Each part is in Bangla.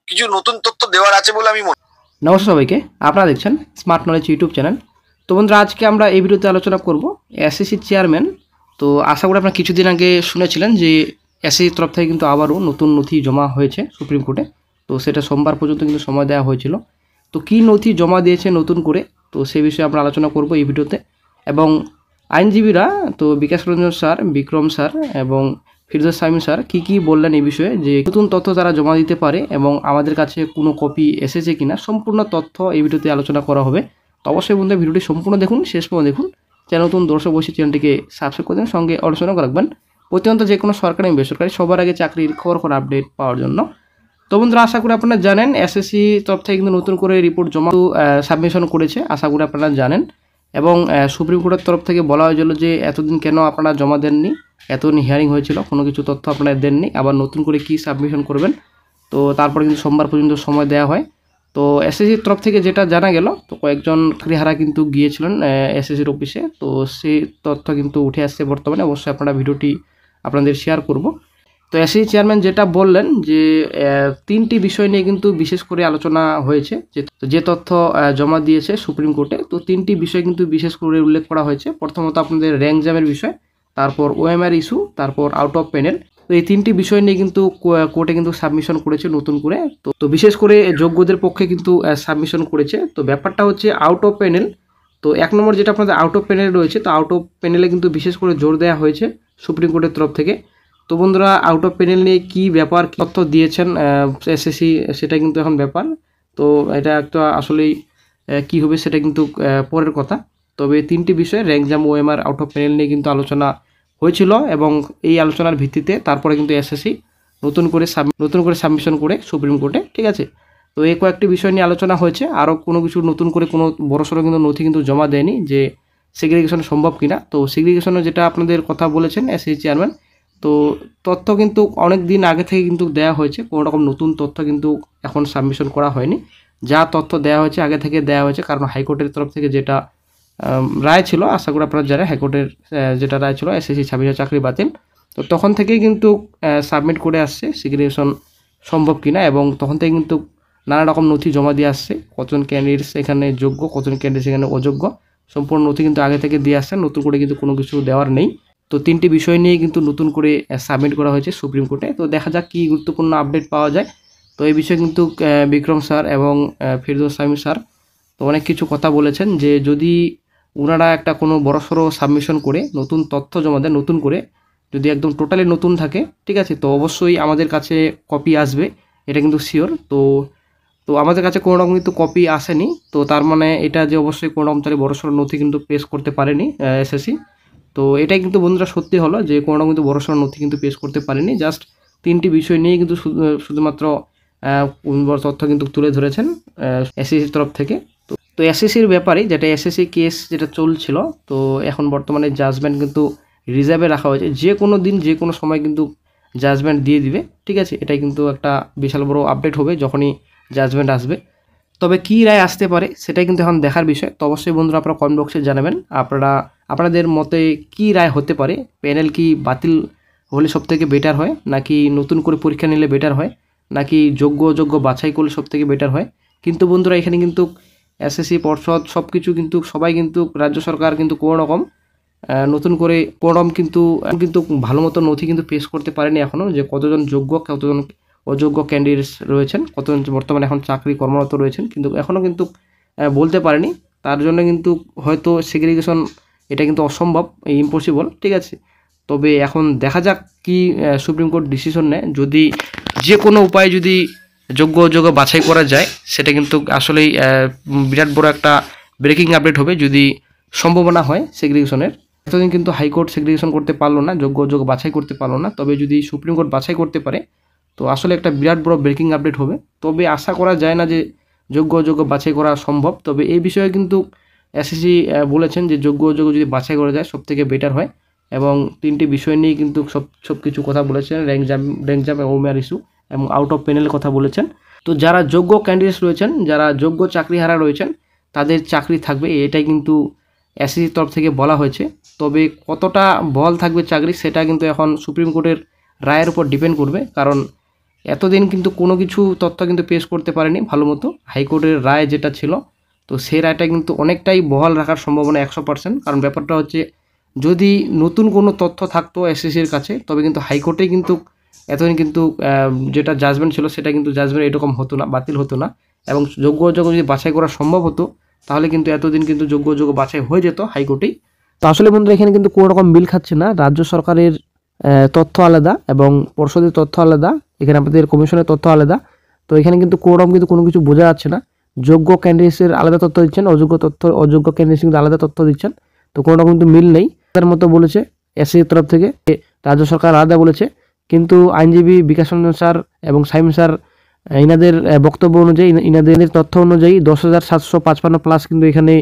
কিছু নতুন তথ্য দেওয়ার আছে বলে আমি মনে। নমস্কার সবাইকে, আপনারা দেখছেন স্মার্ট নলেজ ইউটিউব চ্যানেল। তো বন্ধুরা, আজকে আমরা এই ভিডিওতে আলোচনা করব এসএসসি চেয়ারম্যান। তো আশা করি আপনারা কিছুদিন আগে শুনেছিলেন যে এসএসসির তরফ থেকে কিন্তু আবারও নতুন নথি জমা হয়েছে সুপ্রিম কোর্টে। তো সেটা সোমবার পর্যন্ত কিন্তু সময় দেওয়া হয়েছিল। তো কী নথি জমা দিয়েছে নতুন করে, তো সেই বিষয়ে আমরা আলোচনা করব এই ভিডিওতে। এবং আইনজীবীরা, তো বিকাশ রঞ্জন স্যার, বিক্রম স্যার এবং ফিরদৌস শামীম স্যার কী বললেন এই বিষয়ে, যে নতুন তথ্য তারা জমা দিতে পারে এবং আমাদের কাছে কোনো কপি এসেছে কিনা, সম্পূর্ণ তথ্য এই ভিডিওতে আলোচনা করা হবে। তো অবশ্যই বন্ধুরা ভিডিওটি সম্পূর্ণ দেখুন, শেষ পর্যন্ত দেখুন। চ্যানেল নতুন দর্শক বসে চ্যানেলটিকে সাবস্ক্রাইব করে দিন, সঙ্গে আলোচনা রাখবেন প্রতিনিয়ত যে কোনো সরকারি এবং বেসরকারি সবার আগে চাকরির খবর আপডেট পাওয়ার জন্য। তো বন্ধুরা, আশা করি আপনারা জানেন এসএসসি তরফ থেকে কিন্তু নতুন করে রিপোর্ট জমা সাবমিশন করেছে, আশা করি আপনারা জানেন। এবং সুপ্রিম কোর্টের তরফ থেকে বলা হয়েছিল যে এতদিন কেন আপনারা জমা দেননি, এতদিন হিয়ারিং হয়েছিল, কোনো কিছু তথ্য আপনারা দেননি, আবার নতুন করে কি সাবমিশন করবেন। তো তারপরে কিন্তু সোমবার পর্যন্ত সময় দেওয়া হয়। তো এসএসসির তরফ থেকে যেটা জানা গেল, তো কয়েকজন চাকরিহারা কিন্তু গিয়েছিলেন এসএসসির অফিসে। তো সেই তথ্য কিন্তু উঠে আসছে বর্তমানে, অবশ্যই আপনারা ভিডিওটি আপনাদের শেয়ার করব। তো এসএসসি চেয়ারম্যান যেটা বললেন যে তিনটি বিষয় নিয়ে কিন্তু বিশেষ করে আলোচনা হয়েছে, যে তথ্য জমা দিয়েছে সুপ্রিম কোর্টে। তো তিনটি বিষয় কিন্তু বিশেষ করে উল্লেখ করা হয়েছে। প্রথমত আপনাদের র্যাঙ্ক জ্যামের বিষয়, তারপর ওএমআর ইস্যু, তারপর আউট অফ প্যানেল। তো এই তিনটি বিষয় নিয়ে কিন্তু কোর্টে কিন্তু সাবমিশন করেছে নতুন করে। তো বিশেষ করে যোগ্যদের পক্ষে কিন্তু সাবমিশন করেছে। তো ব্যাপারটা হচ্ছে আউট অফ প্যানেল। তো এক নম্বর যেটা আপনাদের আউট অফ প্যানেল রয়েছে, তো আউট অফ প্যানেলে কিন্তু বিশেষ করে জোর দেওয়া হয়েছে সুপ্রিম কোর্টের তরফ থেকে। তো বন্ধুরা, আউট অফ প্যানেল নিয়ে কী ব্যাপার, তথ্য দিয়েছেন এসএসসি, সেটা কিন্তু এখন ব্যাপার। তো এটা একটা আসলেই কী হবে সেটা কিন্তু পরের কথা। তবে তিনটি বিষয় rank jam, OMR, out of panel নিয়ে কিন্তু আলোচনা হয়েছিল এবং এই আলোচনার ভিত্তিতে তারপরে কিন্তু এসএসসি নতুন করে সাবমিশন করে সুপ্রিম কোর্টে, ঠিক আছে। তো এই কয়েকটি বিষয় নিয়ে আলোচনা হয়েছে, আরও কোনো কিছু নতুন করে কোনো বড়সড় কিন্তু নথি কিন্তু জমা দেয়নি যে সেগ্রিগেশন সম্ভব কিনা। তো সেগ্রিগেশনের যেটা আপনাদের কথা বলেছেন এসএসসি চেয়ারম্যান, তো তথ্য কিন্তু অনেক দিন আগে থেকে কিন্তু দেওয়া হয়েছে, কোনো রকম নতুন তথ্য কিন্তু এখন সাবমিশন করা হয়নি। যা তথ্য দেওয়া হয়েছে আগে থেকে দেওয়া হয়েছে, কারণ হাইকোর্টের তরফ থেকে যেটা রায় ছিল, আশা করি আপনারা জানেন হাইকোর্টের যেটা রায় ছিল এসএসসি 26 চাকরি বাতিল। তো তখন থেকেই কিন্তু সাবমিট করে আসছে সেগ্রিগেশন সম্ভব কিনা, এবং তখন থেকে কিন্তু নানা রকম নথি জমা দিয়ে আসছে, কতজন ক্যান্ডিডেটস এখানে যোগ্য, কতজন ক্যান্ডিডেটস এখানে অযোগ্য, সম্পূর্ণ নথি কিন্তু আগে থেকে দিয়ে আসছে, নতুন করে কিন্তু কোনো কিছু দেওয়ার নেই। তো তিনটি বিষয় নিয়ে কিন্তু নতুন করে সাবমিট করা হয়েছে সুপ্রিম কোর্টে। তো দেখা যাক কী গুরুত্বপূর্ণ আপডেট পাওয়া যায়। তো এই বিষয়ে কিন্তু বিক্রম স্যার এবং ফিরদৌস শামীম স্যার তো অনেক কিছু কথা বলেছেন, যে যদি ওনারা একটা কোনো বড়সড় সাবমিশন করে নতুন তথ্য জমা দেন, নতুন করে যদি একদম টোটালি নতুন থাকে, ঠিক আছে, তো অবশ্যই আমাদের কাছে কপি আসবে, এটা কিন্তু শিওর। তো আমাদের কাছে কোনো রকম কিন্তু কপি আসেনি, তো তার মানে এটা যে অবশ্যই কোনো রকম তাহলে বড়সড় নথি কিন্তু পেশ করতে পারেনি এসএসসি। তো এটাই কিন্তু বন্ধুরা সত্যি হলো যে কোনো রকম কিন্তু বড়সড় নথি কিন্তু পেশ করতে পারেনি, জাস্ট তিনটি বিষয় নিয়ে কিন্তু শুধুমাত্র তথ্য কিন্তু তুলে ধরেছেন এসএসসির তরফ থেকে। তো এসএসসির ব্যাপারে যেটা এসএসসি কেস যেটা চলছিল, তো এখন বর্তমানে জাজমেন্ট কিন্তু রিজার্ভে রাখা হয়েছে, যে কোনো দিন যে কোনো সময় কিন্তু জাজমেন্ট দিয়ে দিবে, ঠিক আছে। এটাই কিন্তু একটা বিশাল বড় আপডেট হবে যখনই জাজমেন্ট আসবে। তবে কী রায় আসতে পারে সেটাই কিন্তু এখন দেখার বিষয়। তো অবশ্যই বন্ধুরা আপনারা কমেন্ট বক্সে জানাবেন আপনাদের মতে কী রায় হতে পারে। প্যানেল কি বাতিল হলে সবথেকে বেটার হয়, নাকি নতুন করে পরীক্ষা নিলে বেটার হয়, নাকি যোগ্য বাছাই করলে সবথেকে বেটার হয়। কিন্তু বন্ধুরা এখানে কিন্তু এসএসসি পর্ষদ সব কিছু কিন্তু সবাই কিন্তু রাজ্য সরকার কিন্তু কোনো রকম নতুন করে কোনো রকম কিন্তু ভালো মতো নথি কিন্তু পেশ করতে পারেনি এখনও, যে কতজন যোগ্য কতজন অযোগ্য ক্যান্ডিডেটস রয়েছেন, কতজন বর্তমানে এখন চাকরি কর্মরত রয়েছেন, কিন্তু এখনও কিন্তু বলতে পারেনি। তার জন্য কিন্তু হয়তো সেগ্রিগেশন এটা কিন্তু অসম্ভব, ইম্পসিবল, ঠিক আছে। তবে এখন দেখা যাক কি সুপ্রিম কোর্ট ডিসিশন নেয়। যদি যে কোনো উপায়ে যদি যোগ্য বাছাই করা যায়, সেটা কিন্তু আসলেই বিরাট বড় একটা ব্রেকিং আপডেট হবে যদি সম্ভাবনা হয় সেগ্রিগেশনের। এতদিন কিন্তু হাইকোর্ট সেগ্রিগেশন করতে পারলো না, যোগ্য বাছাই করতে পারলো না, তবে যদি সুপ্রিম কোর্ট বাছাই করতে পারে তো আসলে একটা বিরাট বড় ব্রেকিং আপডেট হবে। তবে আশা করা যায় না যে যোগ্য বাছাই করা সম্ভব। তবে এই বিষয়ে কিন্তু এসএসসি বলেছেন যে যোগ্য যদি বাছাই করা যায় সবথেকে বেটার হয়, এবং তিনটি বিষয় নিয়ে কিন্তু সব কিছু কথা বলেছেন, র্যাঙ্ক জ্যাম ওএমআর ইস্যু এবং আউট অফ প্যানেলের কথা বলেছেন। তো যারা যোগ্য ক্যান্ডিডেটস রয়েছেন, যারা যোগ্য চাকরিহারা রয়েছেন, তাদের চাকরি থাকবে, এটাই কিন্তু এসএসসির তরফ থেকে বলা হয়েছে। তবে কতটা বল থাকবে চাকরি সেটা কিন্তু এখন সুপ্রিম কোর্টের রায়ের উপর ডিপেন্ড করবে, কারণ এতদিন কিন্তু কোনো কিছু তথ্য কিন্তু পেশ করতে পারেনি ভালো মতো। হাইকোর্টের রায় যেটা ছিল, তো সেই রায়টা কিন্তু অনেকটাই বহাল রাখার সম্ভাবনা 100%। কারণ ব্যাপারটা হচ্ছে, যদি নতুন কোনো তথ্য থাকতো এসএসসির কাছে, তবে কিন্তু হাইকোর্টে কিন্তু এতদিন কিন্তু যেটা জাজমেন্ট ছিল সেটা কিন্তু জাজমেন্ট এরকম হতো না, বাতিল হতো না। এবং যোগ্য অযোগ্য যদি বাছাই করা সম্ভব হতো, তাহলে কিন্তু এতদিন কিন্তু যোগ্য অযোগ্য বাছাই হয়ে যেত হাইকোর্টেই। তো আসলে বন্ধুরা এখানে কিন্তু কোনো রকম মিল খাচ্ছে না। রাজ্য সরকারের তথ্য আলাদা এবং পর্ষদের তথ্য আলাদা, এখানে আমাদের কমিশনের তথ্য আলাদা। তো এখানে কিন্তু কোরম কিন্তু কোনো কিছু বোঝা যাচ্ছে না। যোগ্য ক্যান্ডিডেটসের আলাদা তথ্য দিচ্ছেন, অযোগ্য ক্যান্ডিডেটস কিন্তু আলাদা তথ্য দিচ্ছেন। তো কোনো রকম কিন্তু মিল নেই। তার মতো বলেছে এসএসসির তরফ থেকে, রাজ্য সরকার আলাদা বলেছে। কিন্তু আইনজীবী বিকাশ রঞ্জন স্যার এবং সাইম স্যার ইনাদের বক্তব্য অনুযায়ী, ইনাদের তথ্য অনুযায়ী 10,755 প্লাস কিন্তু এখানে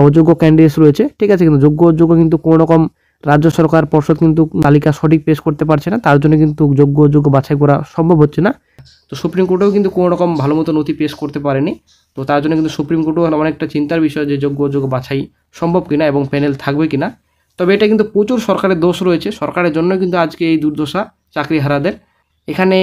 অযোগ্য ক্যান্ডিডেটস রয়েছে। ঠিক আছে, কিন্তু যোগ্য অযোগ্য কিন্তু কোনো রকম রাজ্য সরকার পর্ষদ কিন্তু তালিকা সঠিক পেশ করতে পারছে না, তার জন্য কিন্তু যোগ্য অযোগ্য বাছাই করা সম্ভব হচ্ছে না। তো সুপ্রিম কোর্টেও কিন্তু কোনো রকম ভালো মতো নথি পেশ করতে পারেনি। তো তার জন্য কিন্তু সুপ্রিম কোর্টও অনেকটা চিন্তার বিষয় যে যোগ্য অযোগ্য বাছাই সম্ভব কিনা এবং প্যানেল থাকবে কিনা। তবে এটা কিন্তু প্রচুর সরকারের দোষ রয়েছে, সরকারের জন্য কিন্তু আজকে এই দুর্দশা চাকরিহারাদের। এখানে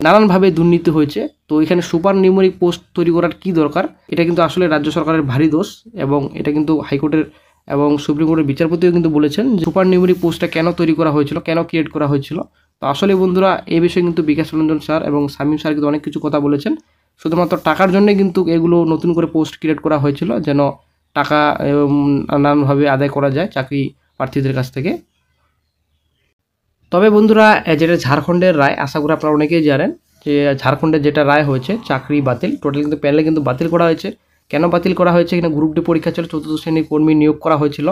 নানানভাবে দুর্নীতি হয়েছে। তো এখানে সুপার নিউমেরিক পোস্ট তৈরি করার কি দরকার, এটা কিন্তু আসলে রাজ্য সরকারের ভারী দোষ। এবং এটা কিন্তু হাইকোর্টের এবং সুপ্রিম কোর্টের বিচারপতিও কিন্তু বলেছেন যে সুপার নিউমেরিক পোস্টটা কেন তৈরি করা হয়েছিল, কেন ক্রিয়েট করা হয়েছিল। তো আসলে বন্ধুরা এই বিষয়ে কিন্তু বিকাশ রঞ্জন স্যার এবং শামীম স্যার কিন্তু অনেক কিছু কথা বলেছেন। শুধুমাত্র টাকার জন্যই কিন্তু এগুলো নতুন করে পোস্ট ক্রিয়েট করা হয়েছিল, যেন টাকা নানানভাবে আদায় করা যায় চাকরি প্রার্থীদের কাছ থেকে। তবে বন্ধুরা যেটা ঝাড়খণ্ডের রায়, আশা করি আপনারা অনেকেই জানেন যে ঝাড়খণ্ডের যেটা রায় হয়েছে চাকরি বাতিল, টোটাল কিন্তু প্যানেলে কিন্তু বাতিল করা হয়েছে। কেন বাতিল করা হয়েছে, এখানে গ্রুপ ডি পরীক্ষা ছিল, চতুর্থ শ্রেণীর কর্মী নিয়োগ করা হয়েছিল।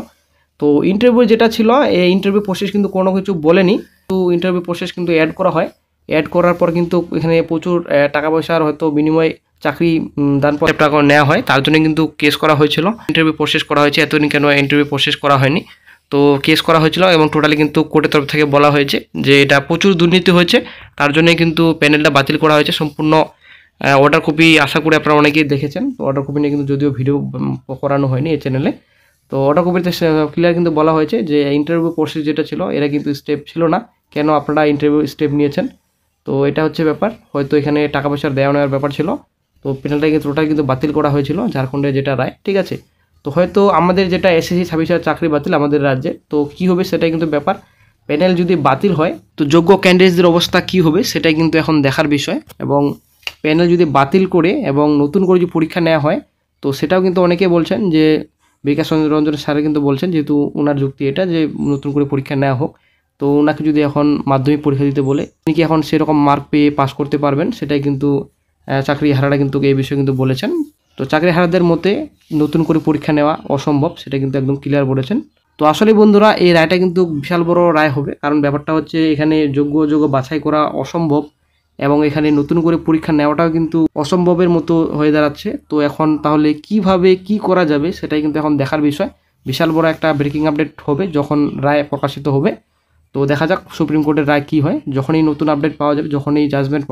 তো ইন্টারভিউ যেটা ছিল, এই ইন্টারভিউ প্রসেস কিন্তু কোনো কিছু বলেনি। তো ইন্টারভিউ প্রসেস কিন্তু অ্যাড করা হয়, অ্যাড করার পর কিন্তু এখানে প্রচুর টাকা পয়সার হয়তো বিনিময়ে চাকরি দান টাকা নেওয়া হয়, তার জন্য কিন্তু কেস করা হয়েছিল। ইন্টারভিউ প্রসেস করা হয়েছে, এতদিন কেন ইন্টারভিউ প্রসেস করা হয়নি, তো কেস করা হয়েছিল। এবং টোটালি কিন্তু কোর্টের তরফ থেকে বলা হয়েছে যে এটা প্রচুর দুর্নীতি হয়েছে, তার জন্যই কিন্তু প্যানেলটা বাতিল করা হয়েছে। সম্পূর্ণ অর্ডার কপি আশা করি আপনারা অনেকেই দেখেছেন। তো অর্ডার কপি নিয়ে কিন্তু যদিও ভিডিও করানো হয়নি এই চ্যানেলে। তো অর্ডার কপিতে ক্লিয়ার কিন্তু বলা হয়েছে যে ইন্টারভিউ প্রসেস যেটা ছিল, এরা কিন্তু স্টেপ ছিল না, কেন আপনারা ইন্টারভিউ স্টেপ নিয়েছেন। তো এটা হচ্ছে ব্যাপার, হয়তো এখানে টাকা পয়সার দেওয়া নেওয়ার ব্যাপার ছিল। তো প্যানেলটা কিন্তু টোটাল কিন্তু বাতিল করা হয়েছিল ঝাড়খণ্ডের যেটা রায়। ঠিক আছে, তো হয়তো আমাদের যেটা এসএসসি 26,000 চাকরি বাতিল আমাদের রাজ্যে, তো কি হবে সেটাই কিন্তু ব্যাপার। প্যানেল যদি বাতিল হয়, তো যোগ্য ক্যান্ডিডেটসদের অবস্থা কি হবে সেটাই কিন্তু এখন দেখার বিষয়। এবং প্যানেল যদি বাতিল করে এবং নতুন করে যদি পরীক্ষা নেওয়া হয়, তো সেটাও কিন্তু অনেকে বলছেন যে বিকাশ রঞ্জন স্যার কিন্তু বলছেন, যেহেতু ওনার যুক্তি এটা যে নতুন করে পরীক্ষা নেওয়া হোক। তো ওনাকে যদি এখন মাধ্যমিক পরীক্ষা দিতে বলে, উনি কি এখন সেরকম মার্ক পেয়ে পাস করতে পারবেন, সেটাই কিন্তু চাকরি হারারা কিন্তু এই বিষয়ে কিন্তু বলেছেন। তো চাকরি হারাদের মতে নতুন করে পরীক্ষা নেওয়া অসম্ভব, সেটা কিন্তু একদম ক্লিয়ার বলেছেন। তো আসলে বন্ধুরা এই রায়টা কিন্তু বিশাল বড় রায় হবে, কারণ ব্যাপারটা হচ্ছে এখানে যোগ্য অযোগ্য বাছাই করা অসম্ভব এবং এখানে নতুন করে পরীক্ষা নেওয়াটাও কিন্তু অসম্ভবের মতো হয়ে দাঁড়াচ্ছে। তো এখন তাহলে কিভাবে কি করা যাবে সেটাই কিন্তু এখন দেখার বিষয়। বিশাল বড় একটা ব্রেকিং আপডেট হবে যখন রায় প্রকাশিত হবে। তো দেখা যাক সুপ্রিম কোর্টের রায় কী হয়। যখনই নতুন আপডেট পাওয়া যাবে, যখনই জাজমেন্ট